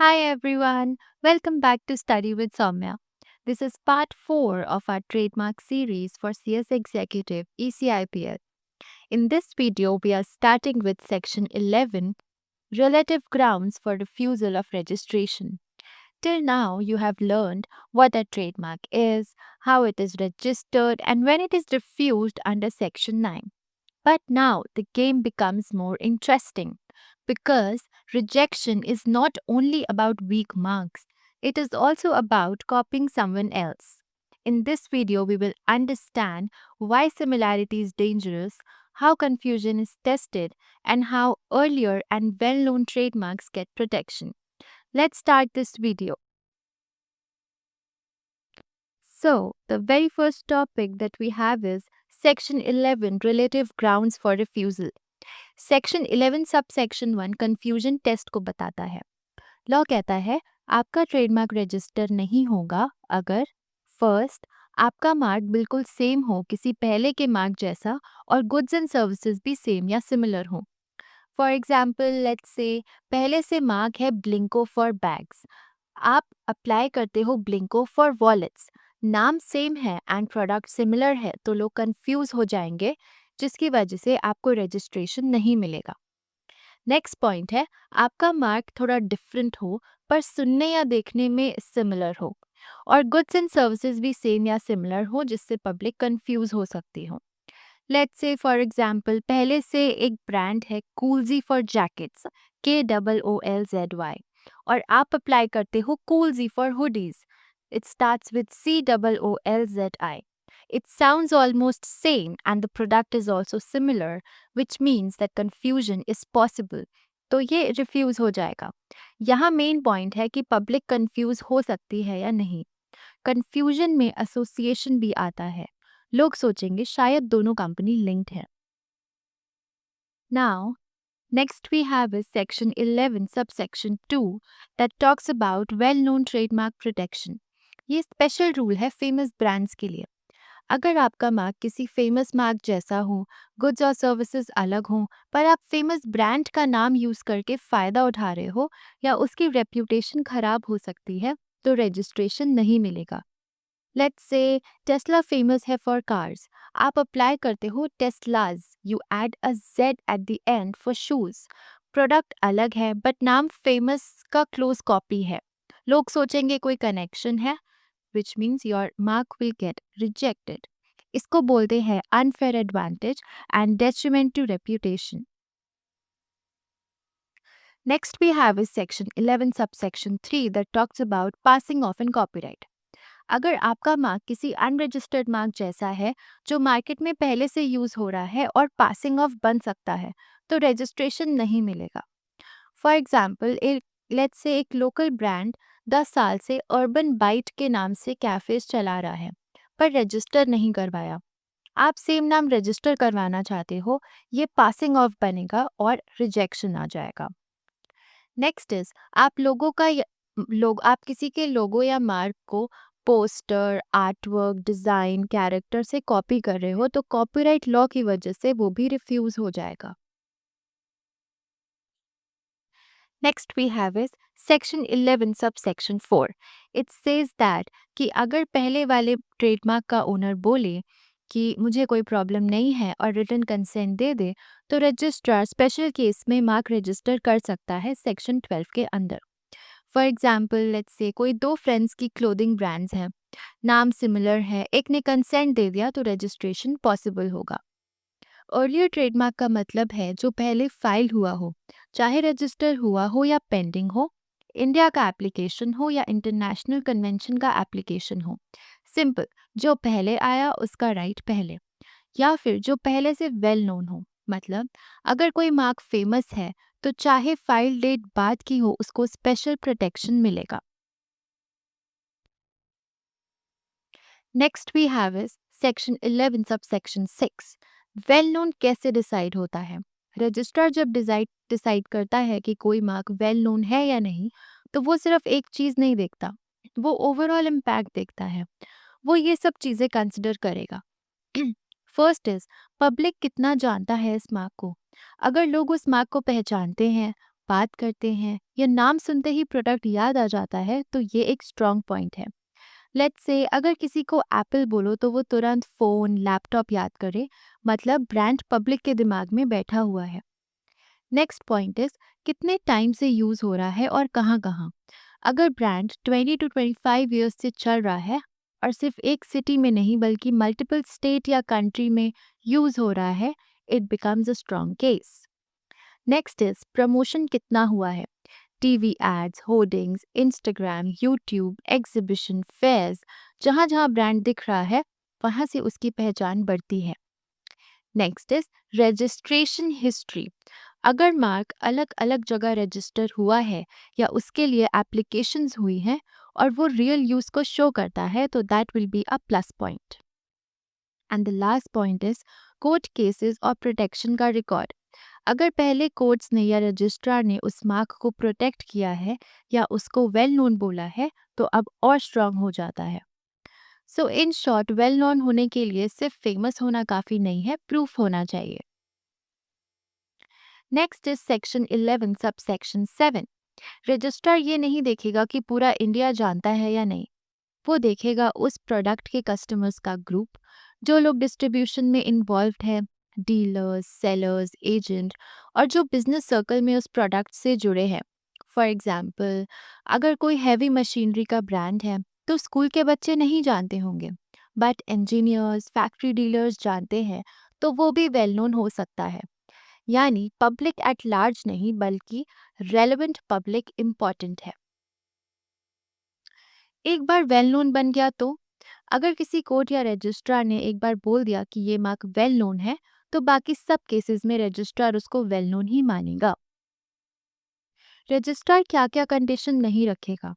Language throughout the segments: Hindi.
Hi everyone, welcome back to Study with Soumya. This is part 4 of our trademark series for CS Executive ECIPL. In this video, we are starting with section 11 Relative Grounds for Refusal of Registration. Till now, you have learned what a trademark is, how it is registered, and when it is refused under section 9. But now the game becomes more interesting because rejection is not only about weak marks, it is also about copying someone else. In this video, we will understand why similarity is dangerous, how confusion is tested, and how earlier and well known trademarks get protection. Let's start this video. So, the very first topic that we have is Section 11 Relative Grounds for Refusal. Section 11 sub section 1 confusion test को बताता है। लॉ कहता है आपका ट्रेडमार्क रजिस्टर नहीं होगा अगर फर्स्ट आपका मार्क बिल्कुल सेम हो किसी पहले के मार्क जैसा और गुड्स एंड सर्विसेज भी सेम या सिमिलर हो। फॉर एग्जाम्पल लेट्स से पहले से मार्क है ब्लिंको फॉर बैग्स, आप अप्लाई करते हो ब्लिंको फॉर वॉलेट्स, नाम सेम है एंड प्रोडक्ट सिमिलर है तो लोग कंफ्यूज हो जाएंगे जिसकी वजह से आपको रजिस्ट्रेशन नहीं मिलेगा। नेक्स्ट पॉइंट है आपका मार्क थोड़ा डिफरेंट हो पर सुनने या देखने में सिमिलर हो और गुड्स एंड सर्विसेज भी सेम या सिमिलर हो जिससे पब्लिक कंफ्यूज हो सकती हो। लेट्स से फॉर एग्जांपल पहले से एक ब्रांड है कूलजी फॉर जैकेट्स, KOOLZY, और आप अप्लाई करते हो Coolzi for hoodies, it starts with COOLZI. It sounds almost same and the product is also similar, which means that confusion is possible. तो ये रिफ्यूज हो जाएगा। यहाँ मेन पॉइंट है कि पब्लिक कंफ्यूज हो सकती है या नहीं। कंफ्यूजन में एसोसिएशन भी आता है, लोग सोचेंगे शायद दोनों कंपनी लिंक्ड है। Now, next we have is section 11 subsection 2 that talks about well-known trademark protection. ये स्पेशल रूल है फेमस ब्रांड्स के लिए। अगर आपका मार्क किसी फेमस मार्क जैसा हो, गुड्स और सर्विसेज अलग हों, पर आप फेमस ब्रांड का नाम यूज करके फायदा उठा रहे हो या उसकी रेप्यूटेशन खराब हो सकती है, तो रजिस्ट्रेशन नहीं मिलेगा। लेट्स से टेस्ला फेमस है फॉर कार्स, आप अप्लाई करते हो Teslas, you add a Z at the end for shoes, product अलग है बट नाम फेमस का क्लोज कॉपी है, लोग सोचेंगे कोई कनेक्शन है, which means your mark will get rejected. इसको बोलते हैं unfair advantage and detriment to reputation. Next we have is section 11 subsection 3 that talks about passing off and copyright. अगर आपका मार्क किसी अनरजिस्टर्ड मार्क जैसा है जो मार्केट में पहले से यूज हो रहा है और पासिंग ऑफ बन सकता है तो रजिस्ट्रेशन नहीं मिलेगा। फॉर एग्जाम्पल लेट्स से एक लोकल ब्रांड 10 साल से अर्बन बाइट के नाम से कैफेज चला रहा है पर रजिस्टर नहीं करवाया, आप सेम नाम रजिस्टर करवाना चाहते हो, ये पासिंग ऑफ बनेगा और रिजेक्शन आ जाएगा। नेक्स्ट इज आप किसी के लोगो या मार्क को पोस्टर, आर्टवर्क, डिजाइन, कैरेक्टर से कॉपी कर रहे हो तो कॉपीराइट लॉ की वजह से वो भी रिफ्यूज हो जाएगा। Next we have is section 11 subsection 4. It says that कि अगर पहले वाले ट्रेडमार्क का ओनर बोले कि मुझे कोई प्रॉब्लम नहीं है और रिटन कंसेंट दे दे तो रजिस्ट्रार स्पेशल केस में मार्क रजिस्टर कर सकता है सेक्शन 12 के अंदर। फॉर एग्जाम्पल लेट्स से कोई दो फ्रेंड्स की क्लोथिंग ब्रांड्स हैं, नाम सिमिलर है, एक ने कंसेंट दे दिया तो रजिस्ट्रेशन पॉसिबल होगा। अर्लियर ट्रेडमार्क का मतलब है जो पहले फाइल हुआ हो, चाहे रजिस्टर हुआ हो या पेंडिंग हो, इंडिया का एप्लीकेशन हो या इंटरनेशनल कन्वेंशन का एप्लीकेशन हो। सिंपल, जो पहले आया उसका राइट पहले, या फिर जो पहले से वेल नोन हो। मतलब अगर कोई मार्क फेमस है तो चाहे फाइल डेट बाद की हो उसको स्पेशल प्रोटेक्शन मिलेगा। Next we have is section 11 sub section 6। Well known कैसे डिसाइड होता है? रजिस्ट्रार जब डिसाइड करता है कि कोई मार्क वेल नोन है या नहीं तो वो सिर्फ एक चीज नहीं देखता, वो ओवरऑल इम्पैक्ट देखता है। वो ये सब चीजें कंसिडर करेगा। फर्स्ट इज पब्लिक कितना जानता है इस मार्क को। अगर लोग उस मार्क को पहचानते हैं, बात करते हैं या नाम सुनते ही प्रोडक्ट याद आ जाता है तो ये एक स्ट्रॉन्ग पॉइंट है। लेट्स से अगर किसी को एप्पल बोलो तो वो तुरंत फ़ोन, लैपटॉप याद करे, मतलब ब्रांड पब्लिक के दिमाग में बैठा हुआ है। नेक्स्ट पॉइंट इज कितने टाइम से यूज़ हो रहा है और कहाँ कहाँ। अगर ब्रांड 20 to 25 ईयर्स से चल रहा है और सिर्फ एक सिटी में नहीं बल्कि मल्टीपल स्टेट या कंट्री में यूज़ हो रहा है, it becomes a strong case. Next is promotion कितना हुआ है। TV ads, hoardings, Instagram, YouTube, exhibition, fairs, जहाँ जहाँ ब्रांड दिख रहा है वहाँ से उसकी पहचान बढ़ती है। Next is registration history. अगर मार्क अलग अलग जगह रजिस्टर हुआ है या उसके लिए एप्लीकेशंस हुई हैं और वो रियल यूज को शो करता है तो that will be a plus point. And the last point is court cases और प्रोटेक्शन का रिकॉर्ड। अगर पहले कोर्ट्स ने या रजिस्ट्रार ने उस मार्क को प्रोटेक्ट किया है या उसको वेल नोन बोला है तो अब और स्ट्रांग हो जाता है। सो इन शॉर्ट, वेल नोन होने के लिए सिर्फ फेमस होना काफ़ी नहीं है, प्रूफ होना चाहिए। Next is section 11 sub section 7। Registrar ये नहीं देखेगा कि पूरा इंडिया जानता है या नहीं, वो देखेगा उस प्रोडक्ट के कस्टमर्स का ग्रुप, जो लोग डिस्ट्रीब्यूशन में इन्वॉल्व है, डीलर्स, सेलर्स, एजेंट, और जो बिजनेस सर्कल में उस प्रोडक्ट से जुड़े हैं। फॉर एग्जाम्पल, अगर कोई हैवी मशीनरी का ब्रांड है तो स्कूल के बच्चे नहीं जानते होंगे, बट इंजीनियर्स, फैक्ट्री डीलर्स जानते हैं, तो वो भी वेल नोन हो सकता है। यानी पब्लिक एट लार्ज नहीं बल्कि रेलेवेंट पब्लिक इम्पॉर्टेंट है। एक बार वेल नोन बन गया तो अगर किसी कोर्ट या रजिस्ट्रार ने एक बार बोल दिया कि ये मार्क वेल नोन है तो बाकी सब केसेस में रजिस्ट्रार उसको वेल नोन ही मानेगा। रजिस्ट्रार क्या क्या कंडीशन नहीं रखेगा।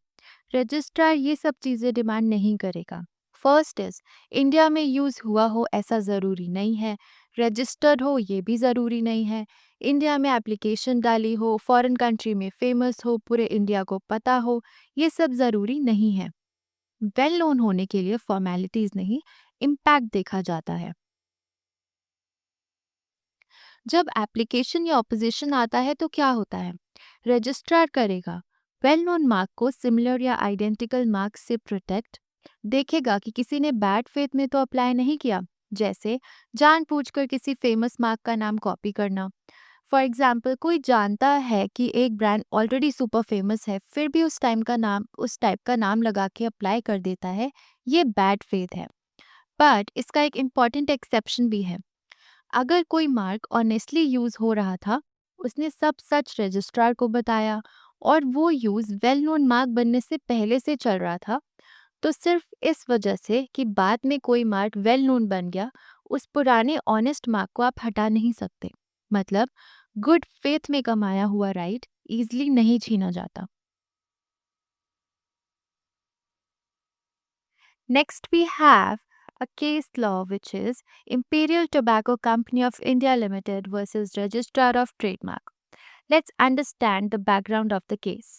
रजिस्ट्रार ये सब चीज़ें डिमांड नहीं करेगा। फर्स्ट इज इंडिया में यूज़ हुआ हो ऐसा ज़रूरी नहीं है, रजिस्टर्ड हो ये भी ज़रूरी नहीं है, इंडिया में एप्लीकेशन डाली हो, फॉरेन कंट्री में फेमस हो, पूरे इंडिया को पता हो, ये सब ज़रूरी नहीं है। वेल नोन होने के लिए फॉर्मेलिटीज नहीं, इम्पैक्ट देखा जाता है। जब एप्लीकेशन या ऑपोजिशन आता है तो क्या होता है, रजिस्ट्रार करेगा वेल नोन मार्क को सिमिलर या आइडेंटिकल मार्क से प्रोटेक्ट, देखेगा कि किसी ने बैड फेथ में तो अप्लाई नहीं किया, जैसे जानबूझकर किसी फेमस मार्क का नाम कॉपी करना। फॉर एग्जाम्पल, कोई जानता है कि एक ब्रांड ऑलरेडी सुपर फेमस है फिर भी उस टाइप का नाम लगा के अप्लाई कर देता है, ये बैड फेथ है। बट इसका एक इम्पॉर्टेंट एक्सेप्शन भी है। अगर कोई मार्क ऑनेस्टली यूज हो रहा था, उसने सब सच रजिस्ट्रार को बताया और वो यूज वेल नोन मार्क बनने से पहले से चल रहा था, तो सिर्फ इस वजह से कि बाद में कोई मार्क वेल नोन बन गया, उस पुराने ऑनेस्ट मार्क को आप हटा नहीं सकते। मतलब गुड फेथ में कमाया हुआ राइट इजीली नहीं छीना जाता। Next, we have a case law which is Imperial Tobacco Company of India Limited versus Registrar of Trademark. Let's understand the background of the case.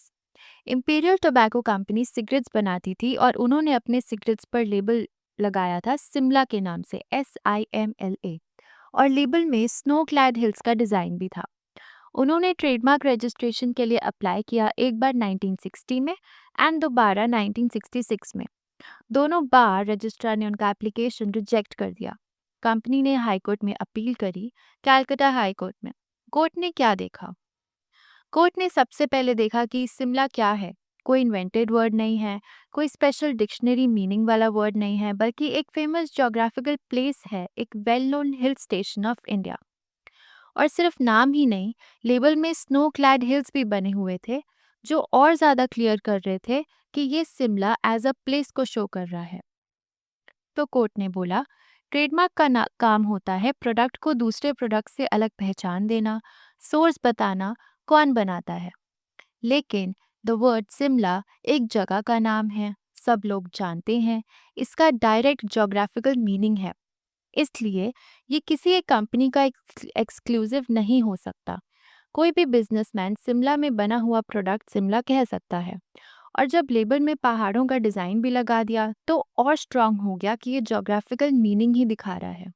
Imperial Tobacco Company cigarettes बनाती थी और उन्होंने अपने सिगरेट्स पर लेबल लगाया था सिमला के नाम से, SIMLA, और लेबल में स्नो क्लैड हिल्स का डिज़ाइन भी था। उन्होंने ट्रेडमार्क रजिस्ट्रेशन के लिए अप्लाई किया, एक बार 1960 में एंड दोबारा 1966 में। दोनों बार रजिस्ट्रार ने उनका एप्लीकेशन रिजेक्ट कर दिया। कंपनी ने हाई कोर्ट में अपील करी, कैलकाटा हाई कोर्ट में। कोर्ट ने क्या देखा? कोर्ट ने सबसे पहले देखा कि शिमला क्या है। कोई इन्वेंटेड वर्ड नहीं है, कोई स्पेशल डिक्शनरी मीनिंग वाला वर्ड नहीं है, बल्कि एक फेमस ज्योग्राफिकल प्लेस है, एक well known hill station of India. और सिर्फ नाम ही नहीं, लेबल में स्नो क्लैड हिल्स भी बने हुए थे, जो और ज़्यादा क्लियर कर रहे थे कि ये शिमला एज अ प्लेस को शो कर रहा है। तो कोर्ट ने बोला, ट्रेडमार्क का काम होता है प्रोडक्ट को दूसरे प्रोडक्ट से अलग पहचान देना, सोर्स बताना, कौन बनाता है। लेकिन द वर्ड शिमला एक जगह का नाम है, सब लोग जानते हैं, इसका डायरेक्ट ज्योग्राफिकल मीनिंग है, इसलिए ये किसी एक कंपनी का एक्सक्लूसिव नहीं हो सकता। कोई भी बिजनेसमैन शिमला में बना हुआ प्रोडक्ट शिमला कह सकता है। और जब लेबल में पहाड़ों का डिज़ाइन भी लगा दिया तो और स्ट्रांग हो गया कि ये ज्योग्राफिकल मीनिंग ही दिखा रहा है।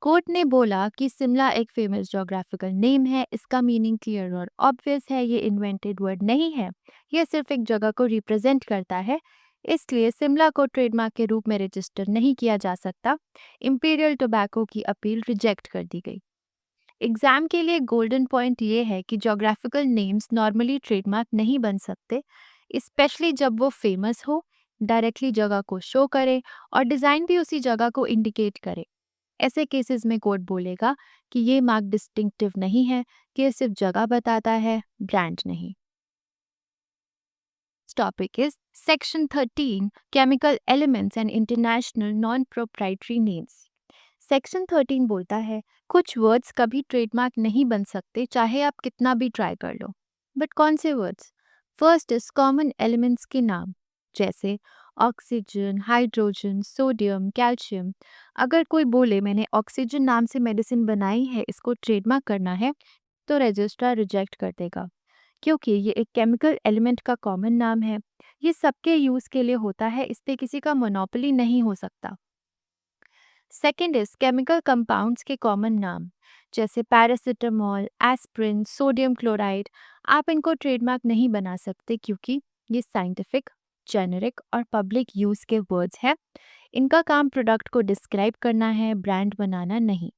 कोर्ट ने बोला कि शिमला एक फेमस जोग्राफिकल नेम है, इसका मीनिंग क्लियर और ऑब्वियस है, ये इन्वेंटेड वर्ड नहीं है, ये सिर्फ एक जगह को रिप्रेजेंट करता है, इसलिए शिमला को ट्रेडमार्क के रूप में रजिस्टर नहीं किया जा सकता। इंपीरियल टोबैको की अपील रिजेक्ट कर दी गई। एग्जाम के लिए गोल्डन पॉइंट ये है कि जोग्राफिकल नेम्स नॉर्मली ट्रेडमार्क नहीं बन सकते, स्पेशली जब वो फेमस हो, डायरेक्टली जगह को शो करे और डिज़ाइन भी उसी जगह को इंडिकेट करे। ऐसे केसेस में कोर्ट बोलेगा कि ये मार्क डिस्टिंक्टिव नहीं है, कि ये सिर्फ जगह बताता है, ब्रांड नहीं। Topic is section 13 chemical elements and international non proprietary names. Section 13 बोलता है कुछ वर्ड्स कभी ट्रेडमार्क नहीं बन सकते, चाहे आप कितना भी ट्राई कर लो। बट कौन से words? First is common elements के नाम, जैसे ऑक्सीजन, हाइड्रोजन, सोडियम, कैल्शियम। अगर कोई बोले मैंने ऑक्सीजन नाम से मेडिसिन बनाई है, इसको ट्रेडमार्क करना है, तो रजिस्ट्रार रिजेक्ट कर देगा, क्योंकि ये एक केमिकल एलिमेंट का कॉमन नाम है, ये सबके यूज के लिए होता है, इस पे किसी का मोनोपोली नहीं हो सकता। सेकेंड इज केमिकल कंपाउंड्स के कॉमन नाम, जैसे पैरासिटामोल, एस्प्रिन, सोडियम क्लोराइड। आप इनको ट्रेडमार्क नहीं बना सकते, क्योंकि ये साइंटिफिक, जेनेरिक और पब्लिक यूज के वर्ड्स हैं। इनका काम प्रोडक्ट को डिस्क्राइब करना है, ब्रांड बनाना नहीं।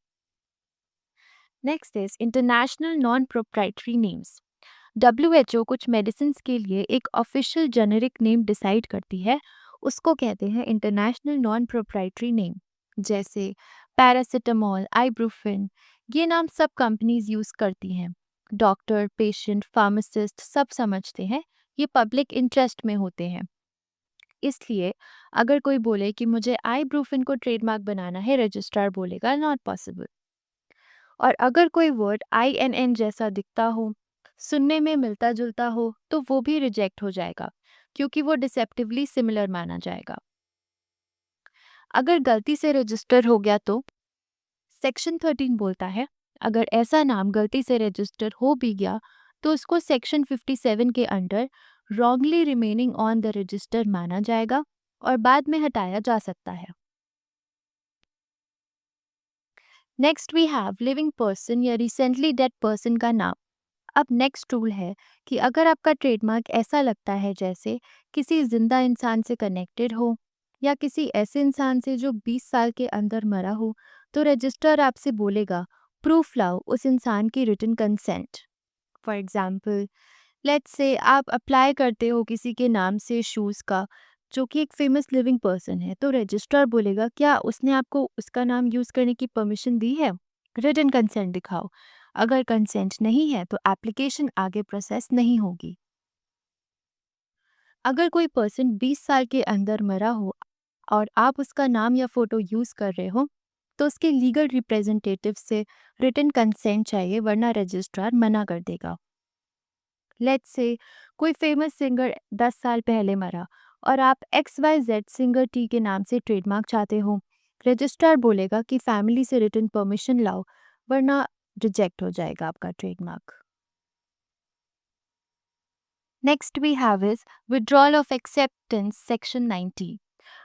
Next is international non proprietary names. WHO कुछ मेडिसिन के लिए एक ऑफिशियल जेनेरिक नेम डिसाइड करती है, उसको कहते हैं इंटरनेशनल नॉन प्रोप्राइटरी नेम। जैसे पैरासिटामोल, आइब्रूफिन, ये नाम सब कंपनीज यूज करती हैं। डॉक्टर, पेशेंट, फार्मासिस्ट सब समझते हैं, ये पब्लिक इंटरेस्ट में होते हैं। इसलिए अगर कोई बोले कि मुझे आइब्रूफिन को ट्रेडमार्क बनाना है, रजिस्ट्रार बोलेगा नॉट पॉसिबल। और अगर कोई वर्ड INN जैसा दिखता हो, सुनने में मिलता जुलता हो, तो वो भी रिजेक्ट हो जाएगा, क्योंकि वो डिसेप्टिवली सिमिलर माना जाएगा। अगर गलती से रजिस्टर हो गया तो सेक्शन 13 बोलता है अगर ऐसा नाम गलती से रजिस्टर हो भी गया, तो उसको सेक्शन 57 के under wrongly remaining on the register माना जाएगा और बाद में हटाया जा सकता है। Next we have living person या रिसेंटली डेड पर्सन का नाम। अब नेक्स्ट रूल है कि अगर आपका ट्रेडमार्क ऐसा लगता है जैसे किसी जिंदा इंसान से कनेक्टेड हो या किसी ऐसे इंसान से जो 20 साल के अंदर मरा हो, तो रजिस्टर आपसे बोलेगा प्रूफ लाओ उस इंसान की written consent. For example, let's say आप अप्लाई करते हो किसी के नाम से शूज़ का, जो कि एक फेमस लिविंग पर्सन है, तो रजिस्ट्रार बोलेगा क्या उसने आपको उसका नाम यूज़ करने की परमिशन दी है, रिटन कंसेंट दिखाओ। अगर कंसेंट नहीं है तो एप्लीकेशन आगे प्रोसेस नहीं होगी। अगर कोई पर्सन 20 साल के अंदर मरा हो और आप उसका नाम या फोटो यूज़ कर रहे हो, तो उसके लीगल रिप्रेजेंटेटिव से रिटन कंसेंट चाहिए, वरना रजिस्ट्रार मना कर देगा। लेट्स से कोई फेमस सिंगर 10 साल पहले मरा और आप XYZ सिंगर टी के नाम से ट्रेडमार्क चाहते हो, रजिस्ट्रार बोलेगा कि फैमिली से रिटन परमिशन लाओ, वरना रिजेक्ट हो जाएगा आपका trademark. Next we have is withdrawal of acceptance section 90।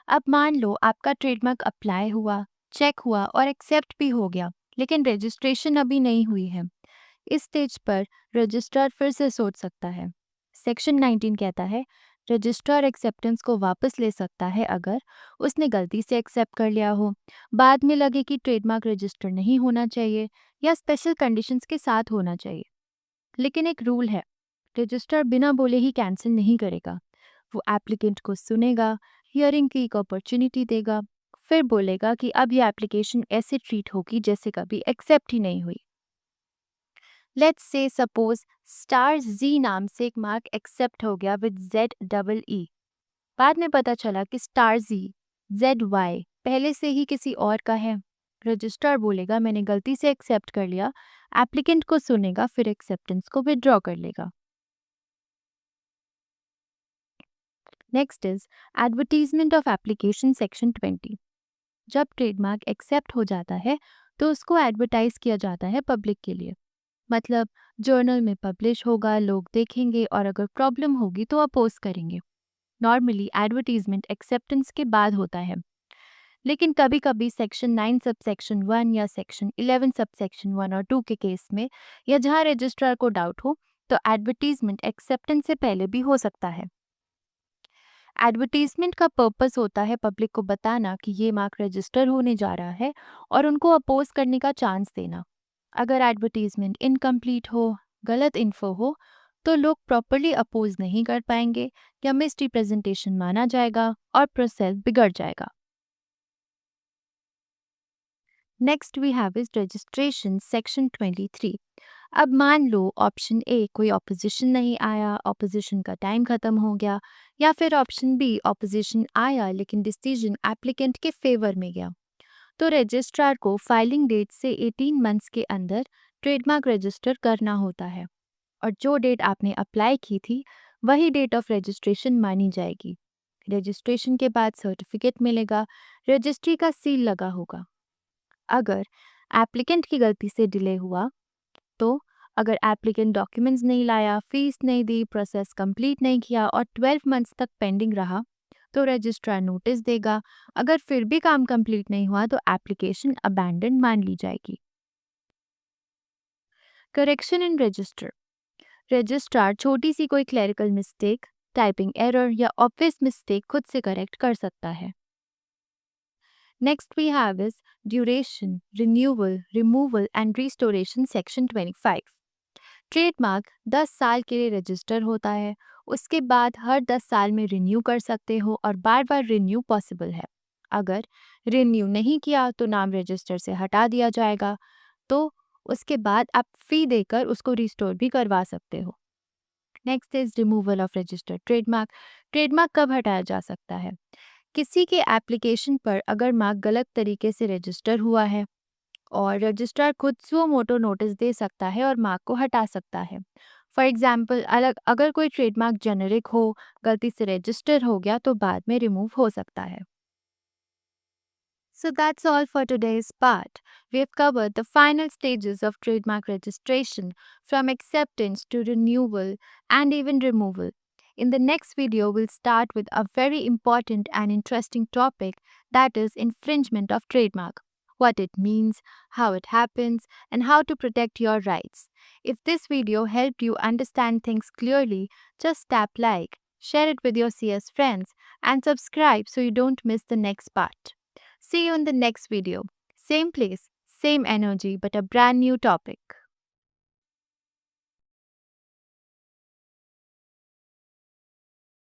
अब मान लो आपका ट्रेडमार्क अप्लाई हुआ, चेक हुआ और एक्सेप्ट भी हो गया, लेकिन रजिस्ट्रेशन अभी नहीं हुई है। इस स्टेज पर रजिस्ट्रार फिर से सोच सकता है। सेक्शन 19 कहता है रजिस्ट्रार एक्सेप्टेंस को वापस ले सकता है अगर उसने गलती से एक्सेप्ट कर लिया हो, बाद में लगे कि ट्रेडमार्क रजिस्टर नहीं होना चाहिए या स्पेशल कंडीशंस के साथ होना चाहिए। लेकिन एक रूल है, रजिस्ट्रार बिना बोले ही कैंसिल नहीं करेगा। वो एप्लीकेंट को सुनेगा, हियरिंग की एक अपॉर्चुनिटी देगा, फिर बोलेगा कि अब ये एप्लीकेशन ऐसे ट्रीट होगी जैसे कभी एक्सेप्ट ही नहीं हुई। लेट्स से सपोज स्टार जी नाम से एक मार्क एक्सेप्ट हो गया विद ZEE। बाद में पता चला कि स्टार जी ZY पहले से ही किसी और का है। रजिस्ट्रार बोलेगा मैंने गलती से एक्सेप्ट कर लिया, एप्लीकेंट को सुनेगा, फिर एक्सेप्टेंस को विड्रॉ कर लेगा। Next is advertisement of application section 20। जब ट्रेडमार्क एक्सेप्ट हो जाता है तो उसको एडवर्टाइज किया जाता है पब्लिक के लिए, मतलब जर्नल में पब्लिश होगा, लोग देखेंगे और अगर प्रॉब्लम होगी तो अपोज करेंगे। नॉर्मली एडवर्टीजमेंट एक्सेप्टेंस के बाद होता है। लेकिन कभी कभी सेक्शन 9 सब सेक्शन 1 या सेक्शन 11 सब सेक्शन 1 और 2 के केस में, या जहां रजिस्ट्रार को डाउट हो, तो एडवर्टीजमेंट एक्सेप्टेंस से पहले भी हो सकता है। एडवर्टीजमेंट का पर्पस होता है पब्लिक को बताना कि ये मार्क रजिस्टर होने जा रहा है और उनको अपोज करने का चांस देना। अगर एडवर्टीजमेंट इनकम्प्लीट हो, गलत इन्फो हो, तो लोग प्रॉपरली अपोज नहीं कर पाएंगे या मिस रिप्रेजेंटेशन माना जाएगा और प्रोसेस बिगड़ जाएगा। Next we have is registration section 23। अब मान लो ऑप्शन ए कोई ऑपोजिशन नहीं आया, ऑपोजिशन का टाइम खत्म हो गया, या फिर ऑप्शन बी ऑपोजिशन आया लेकिन डिसीजन एप्लीकेंट के फेवर में गया। तो रजिस्ट्रार को फाइलिंग डेट से 18 मंथ्स के अंदर ट्रेडमार्क रजिस्टर करना होता है, और जो डेट आपने अप्लाई की थी वही डेट ऑफ रजिस्ट्रेशन मानी जाएगी। रजिस्ट्रेशन के बाद सर्टिफिकेट मिलेगा, रजिस्ट्री का सील लगा होगा। अगर एप्लीकेंट की गलती से डिले हुआ, तो अगर एप्लीकेंट डॉक्यूमेंट्स नहीं लाया, फीस नहीं दी, प्रोसेस कंप्लीट नहीं किया और 12 मंथ्स तक पेंडिंग रहा, तो रजिस्ट्रार नोटिस देगा। अगर फिर भी काम कंप्लीट नहीं हुआ तो एप्लीकेशन अबैंडन मान ली जाएगी। Correction in register. रजिस्ट्रार छोटी सी कोई क्लरिकल मिस्टेक, टाइपिंग एरर या ऑब्वियस मिस्टेक खुद से करेक्ट कर सकता है। Next we have is duration, renewal, removal and restoration section 25। Trademark 10 साल के लिए रजिस्टर होता है, उसके बाद हर 10 साल में रिन्यू कर सकते हो और बार बार रिन्यू पॉसिबल है। अगर रिन्यू नहीं किया तो नाम रजिस्टर से हटा दिया जाएगा, तो उसके बाद आप फी देकर उसको रिस्टोर भी करवा सकते हो। Next is removal of registered trademark. Trademark कब हटाया जा सकता है? किसी के एप्लीकेशन पर अगर मार्क गलत तरीके से रजिस्टर हुआ है, और रजिस्ट्रार खुद सुओ मोटो नोटिस दे सकता है और मार्क को हटा सकता है। फॉर एग्जाम्पल, अलग अगर कोई ट्रेडमार्क जेनेरिक हो, गलती से रजिस्टर हो गया, तो बाद में रिमूव हो सकता है। So that's all for today's part. We have covered the final stages of trademark registration, from acceptance to renewal and even removal. In the next video, we'll start with a very important and interesting topic, that is infringement of trademark. What it means, how it happens, and how to protect your rights. If this video helped you understand things clearly, just tap like, share it with your CS friends, and subscribe so you don't miss the next part. See you in the next video. Same place, same energy, but a brand new topic.